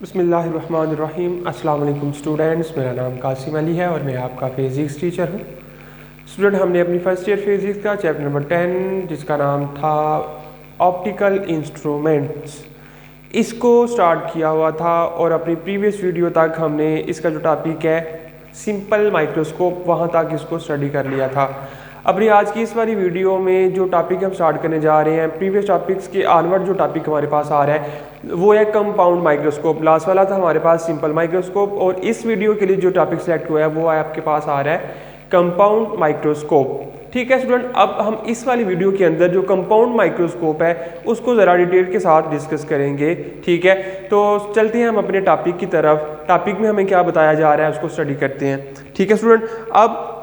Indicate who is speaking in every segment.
Speaker 1: बिस्मिल्लाहिर्रहमानिर्रहीम। अस्सलाम वालेकुम स्टूडेंट्स, मेरा नाम कासिम अली है और मैं आपका फिज़िक्स टीचर हूँ। स्टूडेंट, हमने अपनी फर्स्ट ईयर फिज़िक्स का चैप्टर नंबर 10 जिसका नाम था ऑप्टिकल इंस्ट्रूमेंट्स, इसको स्टार्ट किया हुआ था और अपनी प्रीवियस वीडियो तक हमने इसका जो टॉपिक है सिंपल माइक्रोस्कोप, वहाँ तक इसको स्टडी कर लिया था। अपनी आज की इस वाली वीडियो में जो टॉपिक हम स्टार्ट करने जा रहे हैं, प्रीवियस टॉपिक्स के आनवर्ड जो टॉपिक हमारे पास आ रहा है वो है कंपाउंड माइक्रोस्कोप। लास्ट वाला था हमारे पास सिंपल माइक्रोस्कोप और इस वीडियो के लिए जो टॉपिक सेलेक्ट हुआ है वो आपके पास आ रहा है कंपाउंड माइक्रोस्कोप। ठीक है स्टूडेंट, अब हम इस वाली वीडियो के अंदर जो कंपाउंड माइक्रोस्कोप है उसको ज़रा डिटेल के साथ डिस्कस करेंगे। ठीक है, तो चलते हैं हम अपने टॉपिक की तरफ। टॉपिक में हमें क्या बताया जा रहा है उसको स्टडी करते हैं। ठीक है स्टूडेंट, अब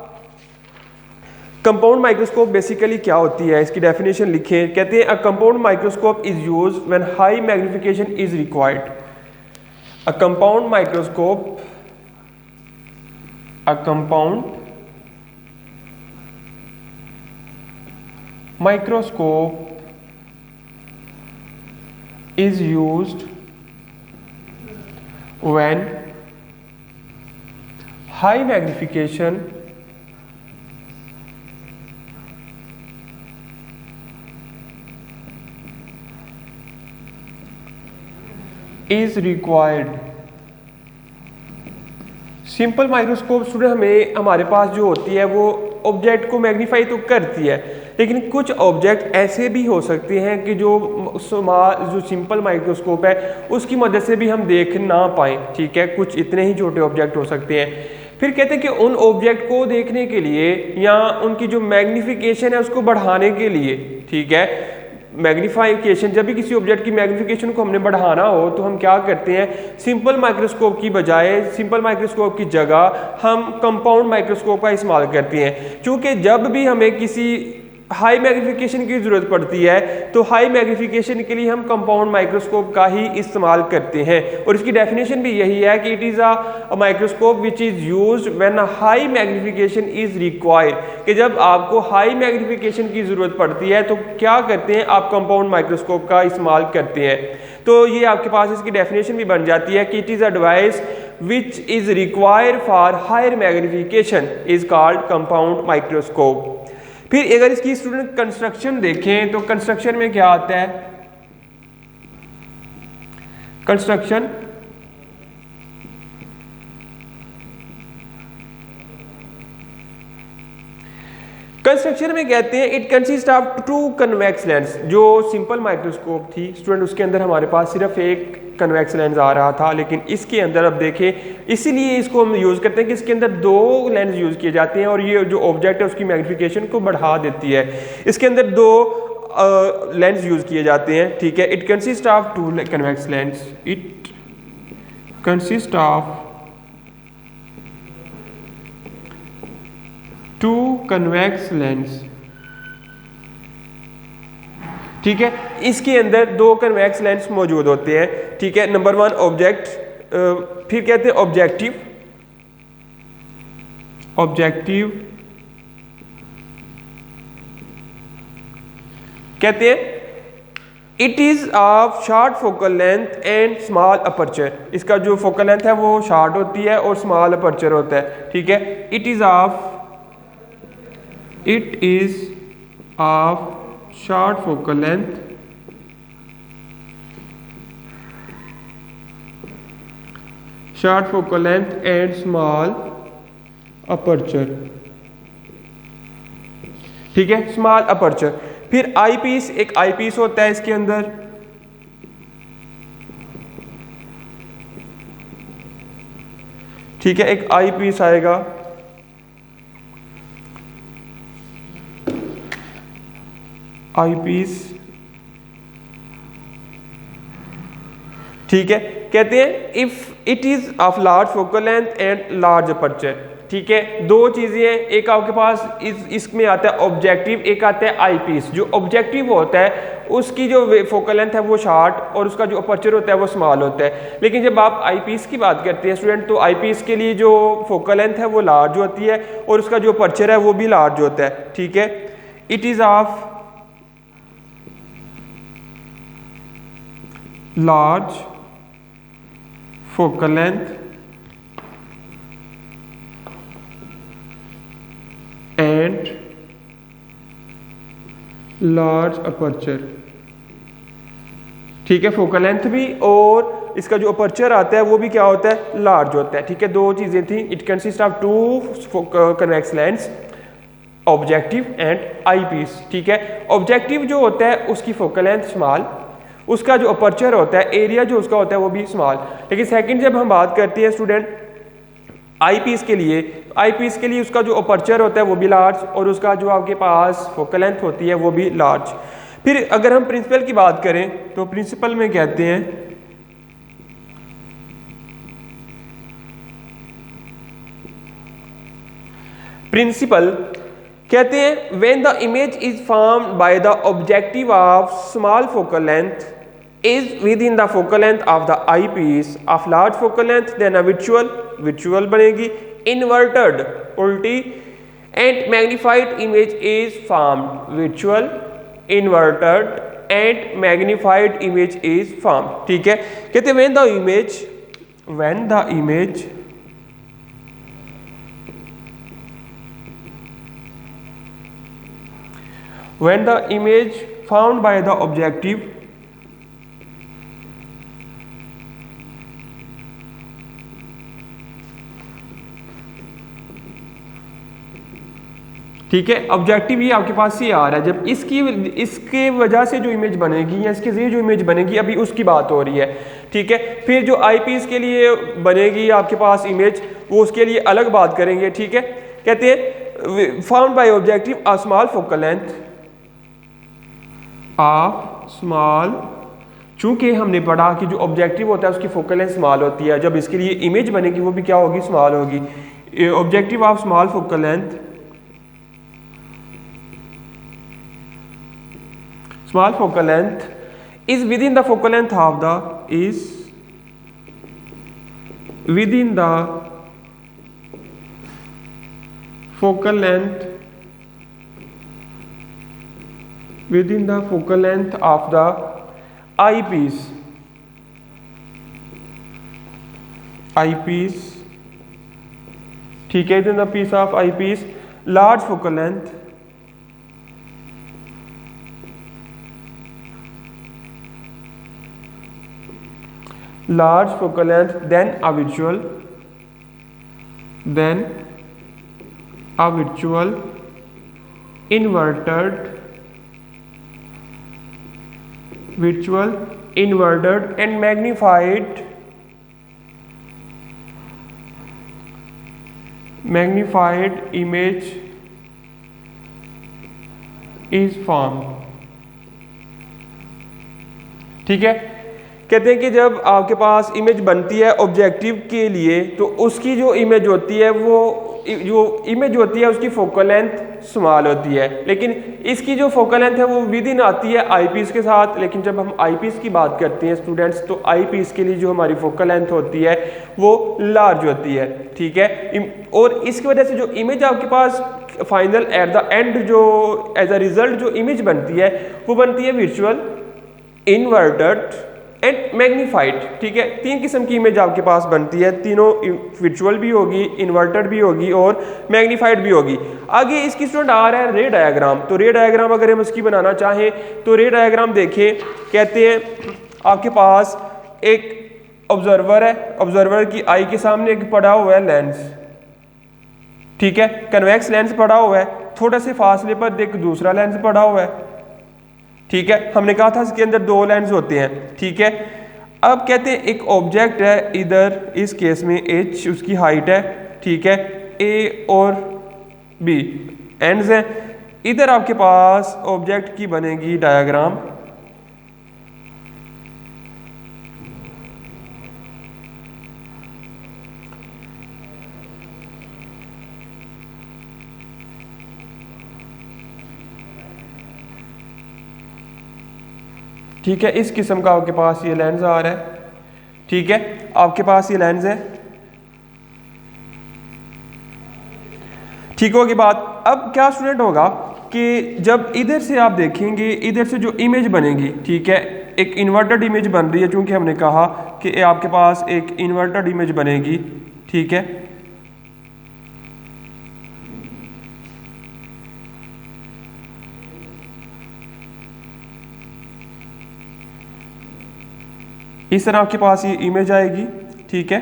Speaker 1: कंपाउंड माइक्रोस्कोप बेसिकली क्या होती है, इसकी डेफिनेशन लिखें। कहते हैं a compound microscope is used when high magnification is required. A compound microscope, a compound microscope is used when high magnification is required। Simple microscope student हमें हमारे पास जो होती है वो ऑब्जेक्ट को मैग्नीफाई तो करती है, लेकिन कुछ ऑब्जेक्ट ऐसे भी हो सकते हैं कि जो सिंपल माइक्रोस्कोप है उसकी मदद से भी हम देख ना पाएँ। ठीक है, कुछ इतने ही छोटे ऑब्जेक्ट हो सकते हैं। फिर कहते हैं कि उन ऑब्जेक्ट को देखने के लिए या उनकी जो मैग्नीफिकेशन है उसको बढ़ाने के लिए, ठीक है, मैग्नीफिकेशन, जब भी किसी ऑब्जेक्ट की मैग्नीफिकेशन को हमने बढ़ाना हो तो हम क्या करते हैं, सिंपल माइक्रोस्कोप की बजाय, सिंपल माइक्रोस्कोप की जगह हम कंपाउंड माइक्रोस्कोप का इस्तेमाल करते हैं। क्योंकि जब भी हमें किसी हाई मैग्नीफिकेशन की ज़रूरत पड़ती है तो हाई मैग्नीफिकेशन के लिए हम कंपाउंड माइक्रोस्कोप का ही इस्तेमाल करते हैं। और इसकी डेफिनेशन भी यही है कि it is a microscope which is used when high magnification is required, कि जब आपको हाई मैग्नीफिकेशन की ज़रूरत पड़ती है तो क्या करते हैं, आप कंपाउंड माइक्रोस्कोप का इस्तेमाल करते हैं। तो ये आपके पास इसकी डेफिनेशन भी बन जाती है कि it is a device which is required for higher magnification is called compound microscope. फिर अगर इसकी स्टूडेंट कंस्ट्रक्शन देखें तो कंस्ट्रक्शन में क्या आता है, कंस्ट्रक्शन कंस्ट्रक्शन में कहते हैं it consist of two convex lens. जो सिंपल माइक्रोस्कोप थी स्टूडेंट उसके अंदर हमारे पास सिर्फ एक कन्वेक्स लेंस आ रहा था, लेकिन इसके अंदर अब देखें, इसीलिए इसको हम यूज़ करते हैं कि इसके अंदर दो लेंस यूज़ किए जाते हैं और ये जो ऑब्जेक्ट है उसकी मैग्नीफिकेशन को बढ़ा देती है। इसके अंदर दो लेंस यूज़ किए जाते हैं। ठीक है, it consist of two convex lens, it consist of two convex lens. ठीक है, इसके अंदर दो कन्वेक्स लेंस मौजूद होते हैं। ठीक है, नंबर वन ऑब्जेक्ट, फिर कहते हैं ऑब्जेक्टिव, ऑब्जेक्टिव कहते हैं it is of short focal length and small aperture. इसका जो फोकल लेंथ है वो शॉर्ट होती है और स्मॉल अपर्चर होता है। ठीक है, it is of short focal length and small aperture. ठीक है, स्मॉल अपर्चर। फिर आई पीस, एक आई पीस होता है इसके अंदर। ठीक है, एक आई पीस आएगा। आई पीस, ठीक है, कहते हैं if it is of large focal length and large aperture. ठीक है, दो चीजें हैं, एक आपके पास इसमें आता है ऑब्जेक्टिव, एक आता है आई पीस। जो ऑब्जेक्टिव होता है उसकी जो फोकल लेंथ है वो शॉर्ट और उसका जो अपर्चर होता है वो स्मॉल होता है। लेकिन जब आप आई पीस की बात करते हैं स्टूडेंट, तो आई पीस के लिए जो फोकल लेंथ है वो लार्ज होती है और उसका जो अपर्चर है वो भी लार्ज होता है। ठीक है, it is of large focal length and large aperture. ठीक है, फोकल लेंथ भी और इसका जो अपर्चर आता है वो भी क्या होता है, लार्ज होता है। ठीक है, दो चीजें थी। It consist of two convex lens, objective and eyepiece. ठीक है, ऑब्जेक्टिव जो होता है उसकी फोकल लेंथ स्मॉल, उसका जो अपर्चर होता है, एरिया जो उसका होता है वो भी स्मॉल। लेकिन सेकंड जब हम बात करते हैं स्टूडेंट आई पीस के लिए, आई पीस के लिए उसका जो अपर्चर होता है वो भी लार्ज और उसका जो आपके पास फोकल लेंथ होती है वो भी लार्ज। फिर अगर हम प्रिंसिपल की बात करें तो प्रिंसिपल में कहते हैं प्रिंसिपल कहते हैं when the image is formed by the objective of small focal length is within the focal length of the eyepiece of large focal length, then a virtual बनेगी, inverted उल्टी, and magnified image is formed, virtual, inverted and magnified image is formed. ठीक है, कहते हैं when the image when the image found by the objective ठीक है, objective ये आपके पास से आ रहा है, जब इसके वजह से जो इमेज बनेगी या इसके जरिए जो इमेज बनेगी अभी उसकी बात हो रही है। ठीक है, फिर जो आई पीस के लिए बनेगी आपके पास इमेज वो उसके लिए अलग बात करेंगे। ठीक है, कहते हैं found by objective a small focal length of small, चूंकि हमने पढ़ा कि जो ऑब्जेक्टिव होता है उसकी फोकल लेंथ स्मॉल होती है, जब इसके लिए इमेज बनेगी वो भी क्या होगी, स्मॉल होगी। Objective of small focal length, small focal length is within the focal length of the within the focal length of the eyepiece ठीक है, within the piece of eyepiece, large focal length then a virtual inverted and magnified image is formed। ठीक है, कहते हैं कि जब आपके पास image बनती है ऑब्जेक्टिव के लिए तो उसकी जो इमेज होती है उसकी फोकल लेंथ स्मॉल होती है, लेकिन इसकी जो फोकल लेंथ है वो विद इन आती है आईपीस के साथ। लेकिन जब हम आईपीस की बात करते हैं स्टूडेंट्स तो आईपीस के लिए जो हमारी फोकल लेंथ होती है वो लार्ज होती है। ठीक है, और इसकी वजह से जो इमेज आपके पास फाइनल एट द एंड जो एज अ रिजल्ट जो इमेज बनती है वो बनती है विर्चुअल, इन्वर्टेड एंड मैग्नीफाइड। ठीक है, तीन किस्म की इमेज आपके पास बनती है, तीनों विर्चुअल भी होगी, इन्वर्टेड भी होगी और मैग्नीफाइड भी होगी। आगे इसकी स्टूडेंट आ रहा है रे डायग्राम। तो रे डायग्राम अगर हम उसकी बनाना चाहें तो रे डायग्राम देखें, कहते हैं आपके पास एक ऑब्जर्वर है, ऑब्जर्वर की आई के सामने एक पड़ा हुआ है लेंस। ठीक है, कन्वेक्स लेंस पड़ा हुआ है, थोड़े से फासले पर एक दूसरा लेंस पड़ा हुआ है। ठीक है, हमने कहा था इसके अंदर दो लेंस होते हैं। ठीक है, अब कहते हैं एक ऑब्जेक्ट है, इधर इस केस में h उसकी हाइट है। ठीक है, a और b एंड्स हैं, इधर आपके पास ऑब्जेक्ट की बनेगी डायग्राम। ठीक है, इस किस्म का आपके पास ये लेंस आ रहा है। ठीक है, आपके पास ये लेंस है। ठीक होगी बात। अब क्या स्टूडेंट होगा कि जब इधर से आप देखेंगे, इधर से जो इमेज बनेगी, ठीक है, एक इन्वर्टेड इमेज बन रही है, चूंकि हमने कहा कि आपके पास एक इन्वर्टेड इमेज बनेगी, ठीक है। इस तरह आपके पास ये इमेज आएगी, ठीक है।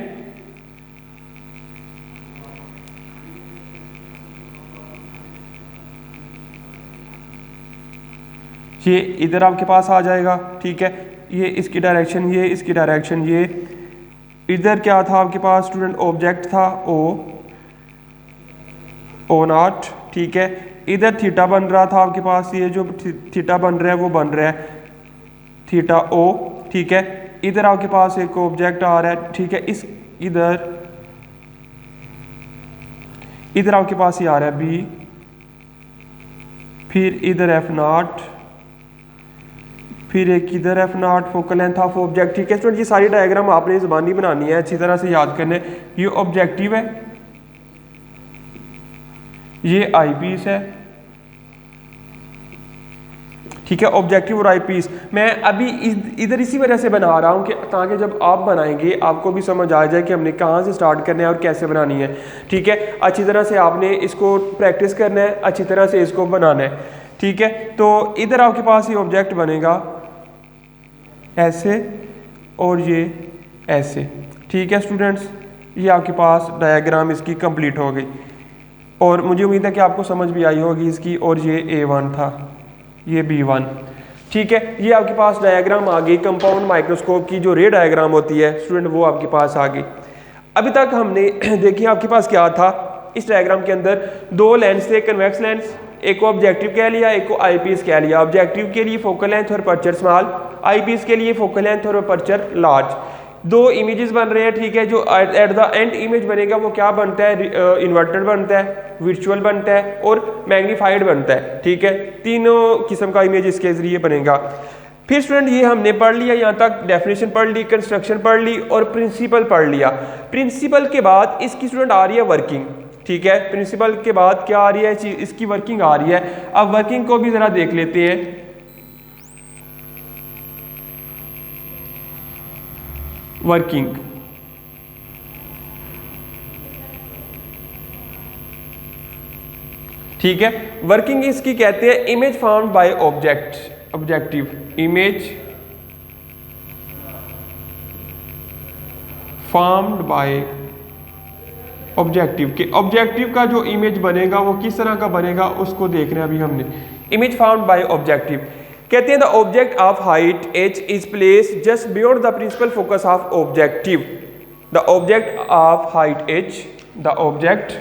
Speaker 1: ये इधर आपके पास आ जाएगा, ठीक है। ये इसकी डायरेक्शन, ये इसकी डायरेक्शन, ये इधर क्या था आपके पास स्टूडेंट, ऑब्जेक्ट था ओ नॉट, ठीक है। इधर थीटा बन रहा था आपके पास, ये जो थीटा बन रहा है वो बन रहा है थीटा ओ, ठीक है। इधर आपके पास एक ऑब्जेक्ट आ रहा है, ठीक है। इस इधर आपके पास ये आ रहा है बी, फिर इधर एफ नॉट, फिर एक इधर F not, focal length of object, ठीक है स्टूडेंट। ये सारी डायग्राम आपने ज़बानी बनानी है, अच्छी तरह से याद करने। ये ऑब्जेक्टिव है, ये आई पीस है, ठीक है। ऑब्जेक्टिव और आई पीस मैं अभी इधर इसी वजह से बना रहा हूं कि ताकि जब आप बनाएंगे आपको भी समझ आ जाए कि हमने कहाँ से स्टार्ट करना है और कैसे बनानी है, ठीक है। अच्छी तरह से आपने इसको प्रैक्टिस करना है, अच्छी तरह से इसको बनाना है, ठीक है। तो इधर आपके पास ये ऑब्जेक्ट बनेगा ऐसे और ये ऐसे, ठीक है स्टूडेंट्स। ये आपके पास डायग्राम इसकी कंप्लीट हो गई और मुझे उम्मीद है कि आपको समझ भी आई होगी इसकी। और ये A1 था, ये B1, ठीक है। ये आपके पास डायग्राम आ गई कंपाउंड माइक्रोस्कोप की, जो रे डायग्राम होती है स्टूडेंट, वो आपके पास आ गई। अभी तक हमने देखिए आपके पास क्या था इस डायग्राम के अंदर, दो लेंस थे, कन्वेक्स लेंस, एक को ऑब्जेक्टिव कह लिया, एक को आई पीस कह लिया। ऑब्जेक्टिव के लिए फोकल लेंथ और अपर्चर स्मॉल, आई पीस के लिए फोकल लेंथ और अपर्चर लार्ज। दो इमेजेस बन रहे हैं, ठीक है। जो एट द एंड इमेज बनेगा वो क्या बनता है, इन्वर्टेड बनता है, वर्चुअल बनता है और मैग्नीफाइड बनता है, ठीक है। तीनों किस्म का इमेज इसके जरिए बनेगा। फिर स्टूडेंट ये हमने पढ़ लिया, यहाँ तक डेफिनेशन पढ़ ली, कंस्ट्रक्शन पढ़ ली और प्रिंसिपल पढ़ लिया। प्रिंसिपल के बाद इसकी स्टूडेंट आ रही है वर्किंग, ठीक है। प्रिंसिपल के बाद क्या आ रही है, इसकी वर्किंग आ रही है। अब वर्किंग को भी जरा देख लेते हैं। वर्किंग, ठीक है। वर्किंग इसकी कहते हैं image formed by object, objective image formed by objective के ऑब्जेक्टिव का जो इमेज बनेगा वो किस तरह का बनेगा उसको देखना है अभी हमने। इमेज फॉर्म्ड बाय ऑब्जेक्टिव कहते हैं the object of height h is place just beyond the principal focus of objective. The object of height h, the object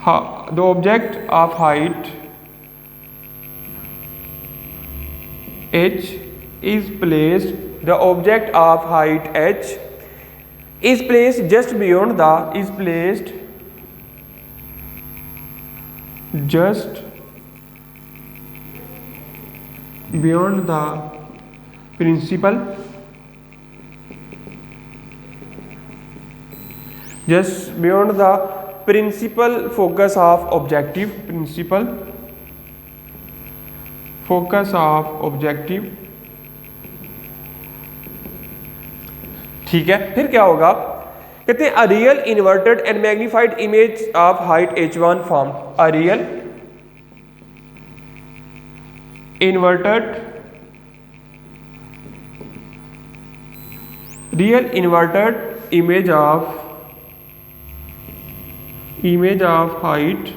Speaker 1: the object of height h is placed, the object of height h is placed just beyond the, is placed just beyond the principal, just beyond the principal focus of objective, principal focus of objective, ठीक है। फिर क्या होगा, कहते हैं a real inverted and magnified image of height h1 form, a real inverted, real inverted image of height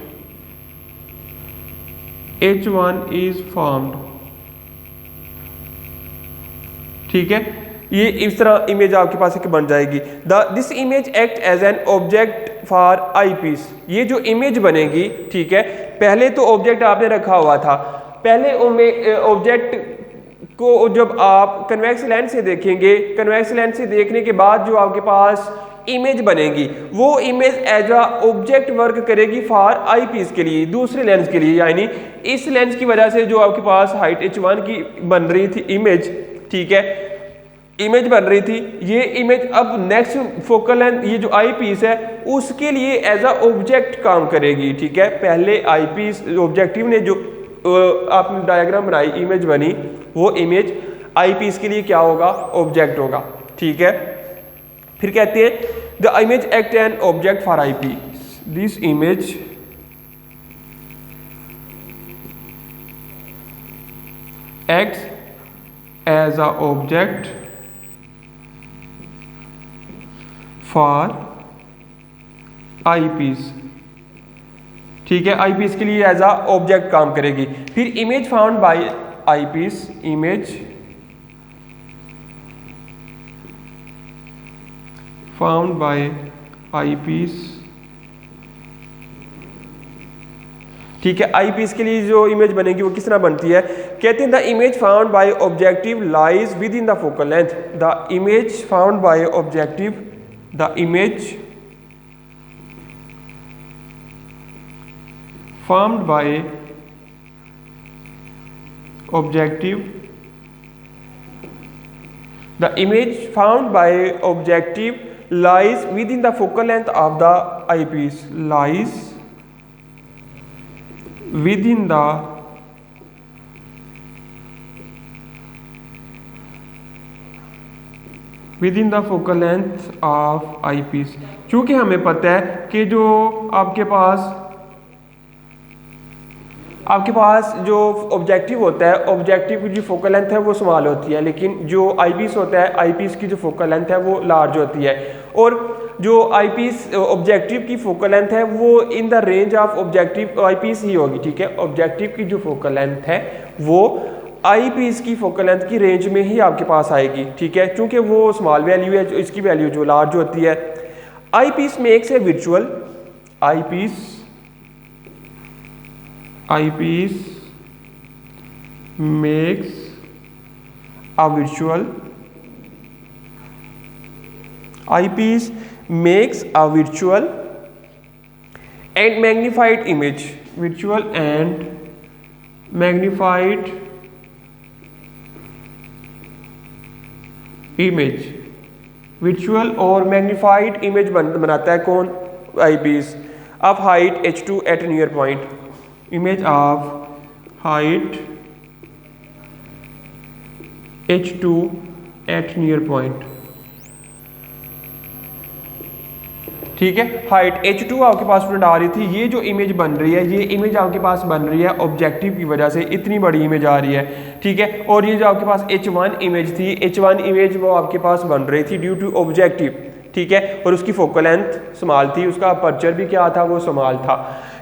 Speaker 1: h1 is formed, ठीक है। ये इस तरह इमेज आपके पास एक बन जाएगी। This image act as an object for eyepiece, ये जो इमेज बनेगी, ठीक है। पहले तो ऑब्जेक्ट आपने रखा हुआ था, पहले ऑब्जेक्ट को जब आप कन्वेक्स लेंस से देखेंगे, कन्वेक्स लेंस से देखने के बाद जो आपके पास इमेज बनेगी वो image as a object work करेगी फॉर आई पीस के लिए, दूसरे लेंस के लिए। यानी इस लेंस की वजह से जो आपके पास हाइट h1 की बन रही थी इमेज, ठीक है, इमेज बन रही थी, ये इमेज अब नेक्स्ट फोकल लेंथ ये जो आई पीस है उसके लिए एज अ ऑब्जेक्ट काम करेगी। ठीक है, पहले आई पीस ऑब्जेक्टिव ने जो आपने डायग्राम बनाई, इमेज बनी, वो इमेज आई पीस के लिए क्या होगा, ऑब्जेक्ट होगा। ठीक है, फिर कहते हैं the image act an object for eyepiece, this image acts as a object for eyepiece। ठीक है, eyepiece के लिए एज अ ऑब्जेक्ट काम करेगी। फिर image found bye eyepiece, image found bye eyepiece। ठीक है, आई पीस के लिए जो इमेज बनेगी वो किस तरह बनती है, कहते हैं the image found by objective lies within the focal length, the image found by objective, the image found by objective, the image found by objective lies within the focal length of the eyepiece, lies within the focal length of eyepiece। क्योंकि हमें पता है कि जो आपके पास जो objective होता है, ऑब्जेक्टिव की जो फोकल लेंथ है वो स्मॉल होती है, लेकिन जो आईपीस होता है, आईपीस की जो फोकल लेंथ है वो लार्ज होती है। और जो आईपीस ऑब्जेक्टिव की फोकल लेंथ है वो in the range of objective eyepiece ही होगी। ठीक है, ऑब्जेक्टिव की जो फोकल लेंथ है वो आईपीस की फोकल लेंथ की रेंज में ही आपके पास आएगी। ठीक है, क्योंकि वो स्मॉल वैल्यू है, जो इसकी वैल्यू जो लार्ज होती है। Eyepiece makes a virtual, eyepiece makes a virtual, eyepiece makes a virtual and magnified image, virtual and magnified image, virtual और magnified image बनाता है कौन, eyepiece of height h2 at near point, image of height h2 at near point। ठीक है, height h2 आपके पास student आ रही थी, ये जो इमेज बन रही है, ये इमेज आपके पास बन रही है ऑब्जेक्टिव की वजह से, इतनी बड़ी इमेज आ रही है। ठीक है, और ये जो आपके पास h1 इमेज थी, h1 इमेज वो आपके पास बन रही थी ड्यू टू ऑब्जेक्टिव। ठीक है, और उसकी फोकल लेंथ स्मॉल थी, उसका अपर्चर भी क्या था, वो स्मॉल था।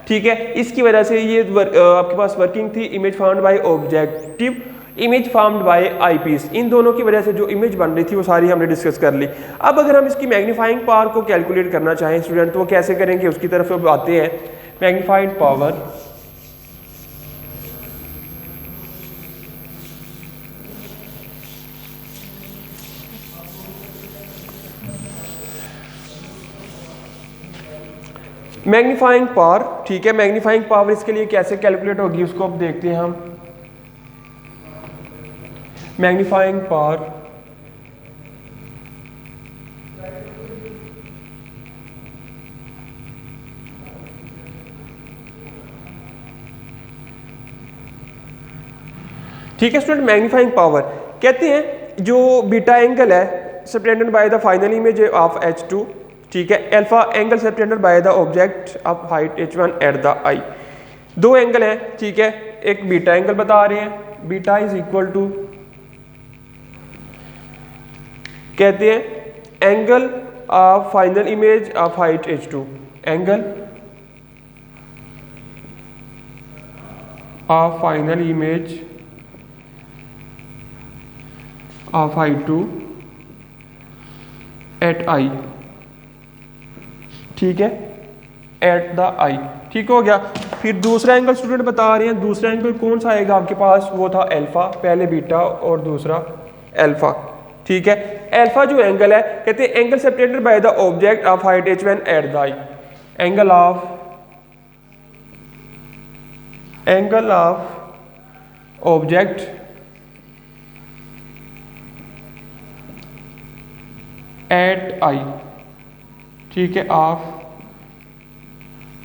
Speaker 1: ठीक है, इसकी वजह से ये आपके पास वर्किंग थी image found by objective, image formed by eyepiece. इन दोनों की वजह से जो इमेज बन रही थी वो सारी हमने डिस्कस कर ली। अब अगर हम इसकी मैग्नीफाइंग पावर को कैलकुलेट करना चाहें स्टूडेंट, तो वो कैसे करेंगे, उसकी तरफ अब आते हैं। Magnifying power, magnifying power. ठीक है, मैग्नीफाइंग पावर इसके लिए कैसे कैलकुलेट होगी उसको अब देखते हैं हम। मैग्नीफाइंग पावर, ठीक है स्टूडेंट, मैग्नीफाइंग पावर कहते हैं जो बीटा एंगल है subtended by the final image of h2, ठीक है, alpha angle subtended by the object of height h1 at the eye. दो एंगल हैं, ठीक है, एक बीटा एंगल बता रहे हैं, बीटा इज इक्वल टू, कहते हैं angle of final image of height h2, angle of final image of height 2 at eye. ठीक है, एट द आई, ठीक हो गया। फिर दूसरा एंगल स्टूडेंट बता रहे हैं, दूसरा एंगल कौन सा आएगा आपके पास, वो था अल्फा, पहले बीटा और दूसरा अल्फा। ठीक है, अल्फा जो एंगल है कहते हैं angle separated by the object of height h1 at the eye, angle of object at eye, ठीक है, ऑफ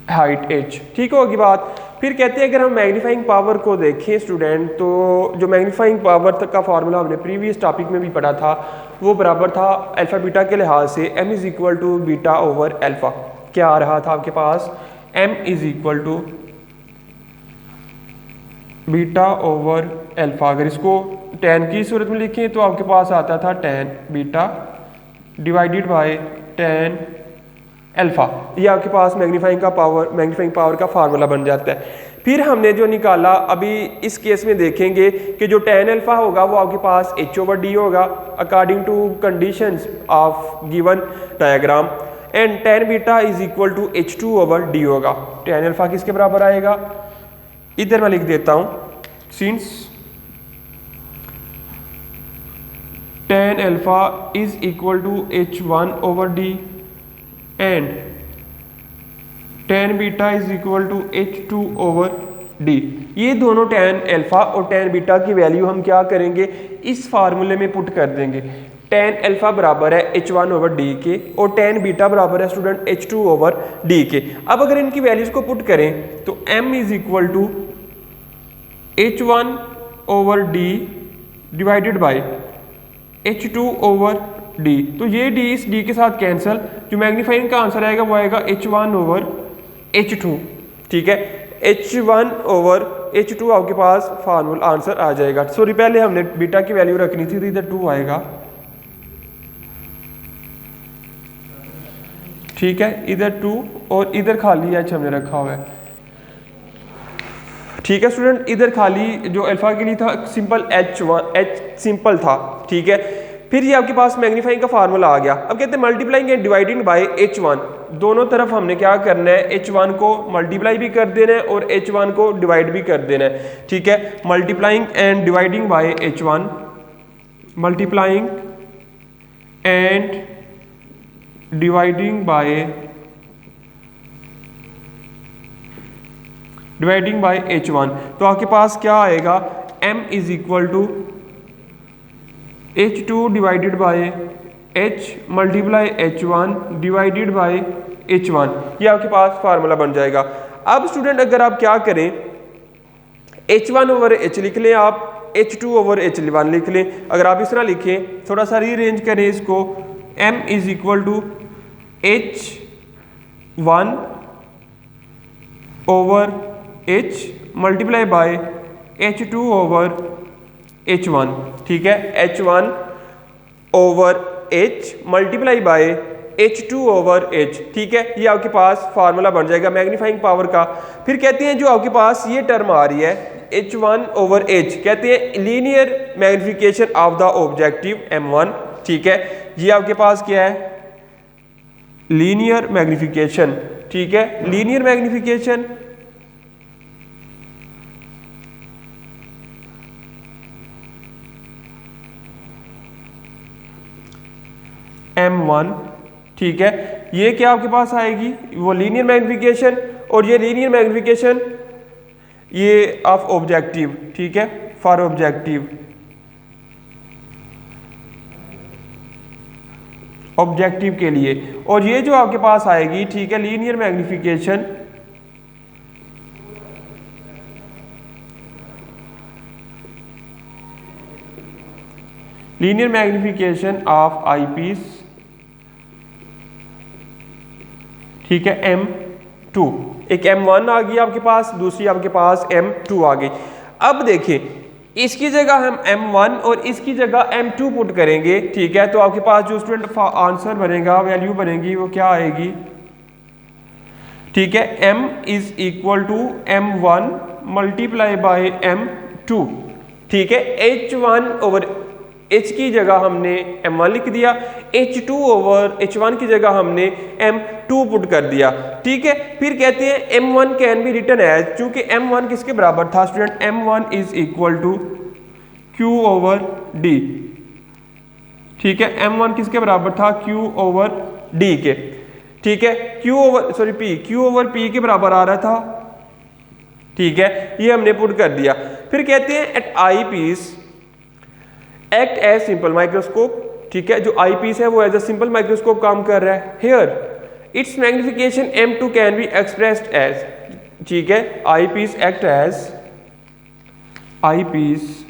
Speaker 1: हाइट h, ठीक होगी बात। फिर कहते हैं अगर हम मैग्नीफाइंग पावर को देखें स्टूडेंट, तो जो मैग्नीफाइंग पावर तक का फार्मूला हमने प्रीवियस टॉपिक में भी पढ़ा था, वो बराबर था अल्फ़ा बीटा के लिहाज से m is equal to beta over alpha. क्या आ रहा था आपके पास, m is equal to beta over alpha. अगर इसको tan की सूरत में लिखें तो आपके पास आता था tan beta divided by tan alpha. ये आपके पास मैग्नीफाइंग पावर का फार्मूला बन जाता है। फिर हमने जो निकाला अभी इस केस में देखेंगे कि जो tan अल्फ़ा होगा वो आपके पास h ओवर d होगा according to conditions of given diagram, and tan beta is equal to h2 over d होगा। tan अल्फ़ा किसके बराबर आएगा, इधर मैं लिख देता हूँ, since tan alpha is equal to h1 over d and tan beta is equal to h2 over d। ये दोनों tan अल्फ़ा और tan बीटा की वैल्यू हम क्या करेंगे, इस फार्मूले में पुट कर देंगे। tan अल्फ़ा बराबर है h1 ओवर d के और tan बीटा बराबर है स्टूडेंट h2 ओवर d के। अब अगर इनकी वैल्यूज को पुट करें तो m is equal to h1 over d divided by h2 over d। तो ये d इस d के साथ कैंसिल, जो मैग्नीफाइंग का आंसर आएगा वो आएगा h1 ओवर h2, ठीक है, h1 ओवर h2 आपके पास फार्मूला आंसर आ जाएगा। सॉरी पहले हमने बीटा की वैल्यू रखनी थी तो इधर 2 आएगा, ठीक है, इधर 2 और इधर खाली h हमने रखा हुआ है, ठीक है स्टूडेंट। इधर खाली जो अल्फा के लिए था सिंपल h सिंपल था, ठीक है। फिर ये आपके पास मैग्नीफाइंग का फार्मूला आ गया। अब कहते हैं multiplying and dividing by h1, दोनों तरफ हमने क्या करना है, h1 को मल्टीप्लाई भी कर देना है और h1 को डिवाइड भी कर देना है, ठीक है। Multiplying and dividing by h1, multiplying and dividing by h1, तो आपके पास क्या आएगा, m is equal to h2 divided by h multiply h1 divided by h1, ये आपके पास फार्मूला बन जाएगा। अब स्टूडेंट अगर आप क्या करें, h1 ओवर h लिख लें, आप h2 ओवर h1 लिख लें। अगर आप इस तरह लिखें, थोड़ा सा रीअरेंज करें इसको, m is equal to h1 over h multiply by h2 over h1, ठीक है, h1 over h multiply by h2 over h, ठीक है। ये आपके पास फार्मूला बन जाएगा मैग्नीफाइंग पावर का। फिर कहते हैं जो आपके पास ये टर्म आ रही है h1 ओवर h, कहते हैं linear magnification of the objective m1, ठीक है। ये आपके पास क्या है, लीनियर मैग्निफिकेशन, ठीक है, लीनियर मैग्निफिकेशन m1, ठीक है। ये क्या आपके पास आएगी, वो लीनियर मैग्निफिकेशन, और ये लीनियर मैग्निफिकेशन ये ऑफ ऑब्जेक्टिव, ठीक है, फॉर ऑब्जेक्टिव के लिए। और ये जो आपके पास आएगी, ठीक है, लीनियर मैग्निफिकेशन ऑफ आईपीस, ठीक है, m2, एक m1 आ गई आपके पास, दूसरी आपके पास m2 आ गई। अब देखिए इसकी जगह हम m1 और इसकी जगह m2 पुट करेंगे, ठीक है, तो आपके पास जो स्टूडेंट आंसर बनेगा, वैल्यू बनेगी, वो क्या आएगी, ठीक है, m is equal to m1 multiply by m2, ठीक है। h1 ओवर h की जगह हमने m1 लिख दिया, h2 ओवर h1 की जगह हमने m2 पुट कर दिया, ठीक है। फिर कहते हैं m1 can be written as, चूंकि m1 किसके बराबर था student, m1 is equal to q over d, ठीक है, m1 किसके बराबर था, q ओवर d के, ठीक है, q ओवर p के बराबर आ रहा था, ठीक है, ये हमने पुट कर दिया। फिर कहते हैं at eyepiece act as simple microscope, ठीक है, जो आई पीस है वो एज अ सिंपल माइक्रोस्कोप काम कर रहा है। Here its magnification M2 can be expressed as, ठीक है, eyepiece act as, eyepiece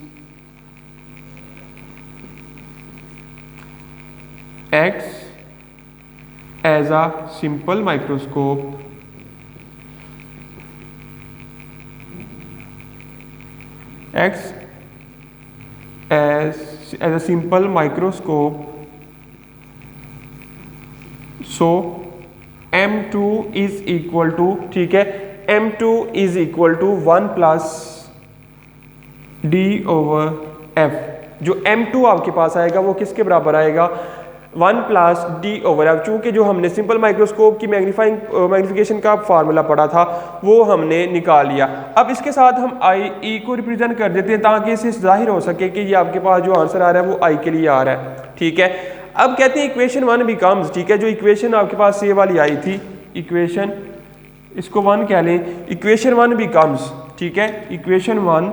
Speaker 1: acts as a simple microscope acts as a simple microscope, so M2 is equal to, ठीक है, M2 is equal to 1 plus D over F। जो M2 आपके पास आएगा वो किसके बराबर आएगा, 1 प्लस डी ओवर एफ। चूंकि जो हमने सिंपल माइक्रोस्कोप की मैग्निफिकेशन का फार्मूला पढ़ा था वो हमने निकाल लिया। अब इसके साथ हम आई ई को रिप्रेजेंट कर देते हैं ताकि इससे जाहिर हो सके कि ये आपके पास जो आंसर आ रहा है वो आई के लिए आ रहा है, ठीक है। अब कहते हैं इक्वेशन 1 बिकम्स, ठीक है, जो इक्वेशन आपके पास ये वाली आई थी, इक्वेशन इसको 1 कह लें, इक्वेशन 1 बिकम्स, ठीक है, इक्वेशन 1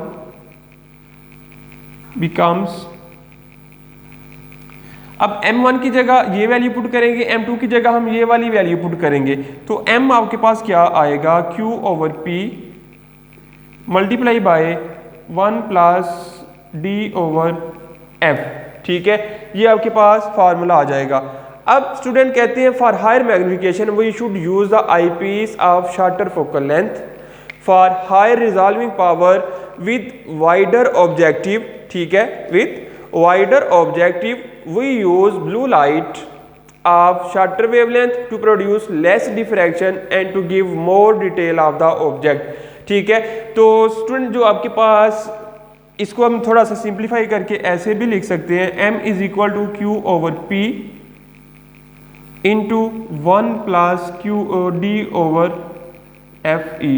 Speaker 1: बिकम्स, अब m1 की जगह ये वैल्यू पुट करेंगे, m2 की जगह हम ये वाली वैल्यू पुट करेंगे, तो m आपके पास क्या आएगा, q over p multiply by 1 plus d over f, ठीक है, ये आपके पास फार्मूला आ जाएगा। अब स्टूडेंट कहते हैं for higher magnification we should use the eyepiece of shorter focal length, for higher resolving power with wider objective, ठीक है, with wider objective we use blue light of shorter wavelength to produce less diffraction and to give more detail of the object, ठीक है। तो student जो आपके पास, इसको हम थोड़ा सा सिंप्लीफाई करके ऐसे भी लिख सकते हैं, m is equal to q over p into 1 plus q d over f e,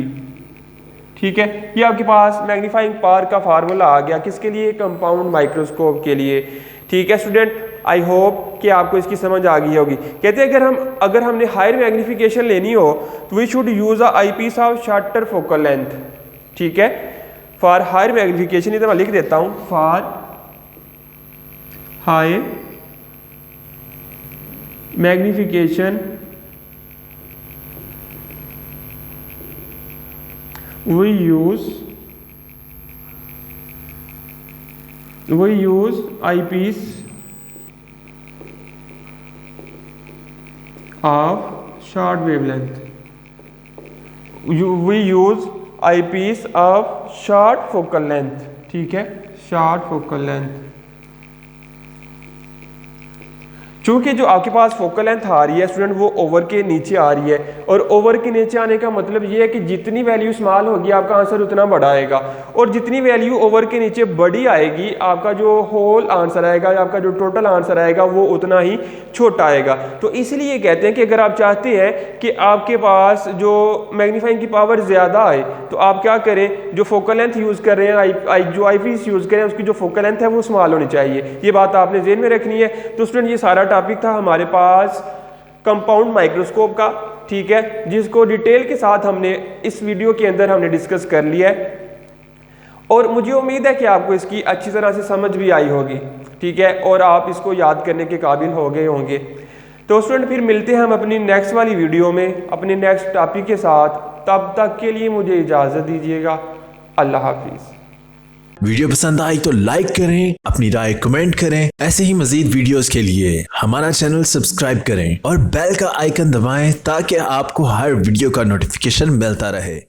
Speaker 1: ठीक है। ये आपके पास मैग्नीफाइंग पावर का फार्मूला आ गया, किसके लिए, कंपाउंड माइक्रोस्कोप के लिए, ठीक है स्टूडेंट। आई होप कि आपको इसकी समझ आ गई होगी। कहते हैं अगर हमने हायर मैग्नीफिकेशन लेनी हो तो we should use a eyepiece of shorter focal length, ठीक है, फॉर हायर मैग्नीफिकेशन, इधर मैं लिख देता हूं, for high magnification we use eyepiece of short wavelength, we use eyepiece of short focal length, ठीक है, short focal length। चूंकि जो आपके पास फोकल लेंथ आ रही है स्टूडेंट वो ओवर के नीचे आ रही है, और ओवर के नीचे आने का मतलब ये है कि जितनी वैल्यू स्मॉल होगी आपका आंसर उतना बड़ा आएगा, और जितनी वैल्यू ओवर के नीचे बड़ी आएगी आपका जो होल आंसर आएगा, आपका जो टोटल आंसर आएगा वो उतना ही छोटा आएगा। तो इसलिए कहते हैं कि अगर आप चाहते हैं कि आपके पास जो मैग्नीफाइंग की पावर ज़्यादा आए तो आप क्या करें, जो फोकल लेंथ यूज़ कर रहे हैं, जो आई पीस यूज़ करें उसकी जो फोकल लेंथ है वो स्मॉल होनी चाहिए। ये बात आपने ज़हन में रखनी है। तो स्टूडेंट ये सारा टॉपिक था हमारे पास कंपाउंड माइक्रोस्कोप का, ठीक है, जिसको डिटेल के साथ हमने इस वीडियो के अंदर हमने डिस्कस कर लिया है, और मुझे उम्मीद है कि आपको इसकी अच्छी तरह से समझ भी आई होगी, ठीक है, और आप इसको याद करने के काबिल हो गए होंगे। तो स्टूडेंट फिर मिलते हैं हम अपनी नेक्स्ट वाली वीडियो में अपने नेक्स्ट टॉपिक के साथ। तब तक के लिए मुझे इजाज़त दीजिएगा। अल्लाह हाफिज़।
Speaker 2: वीडियो पसंद आई तो लाइक करें, अपनी राय कमेंट करें। ऐसे ही मजीद वीडियोस के लिए हमारा चैनल सब्सक्राइब करें और बेल का आइकन दबाएं ताकि आपको हर वीडियो का नोटिफिकेशन मिलता रहे।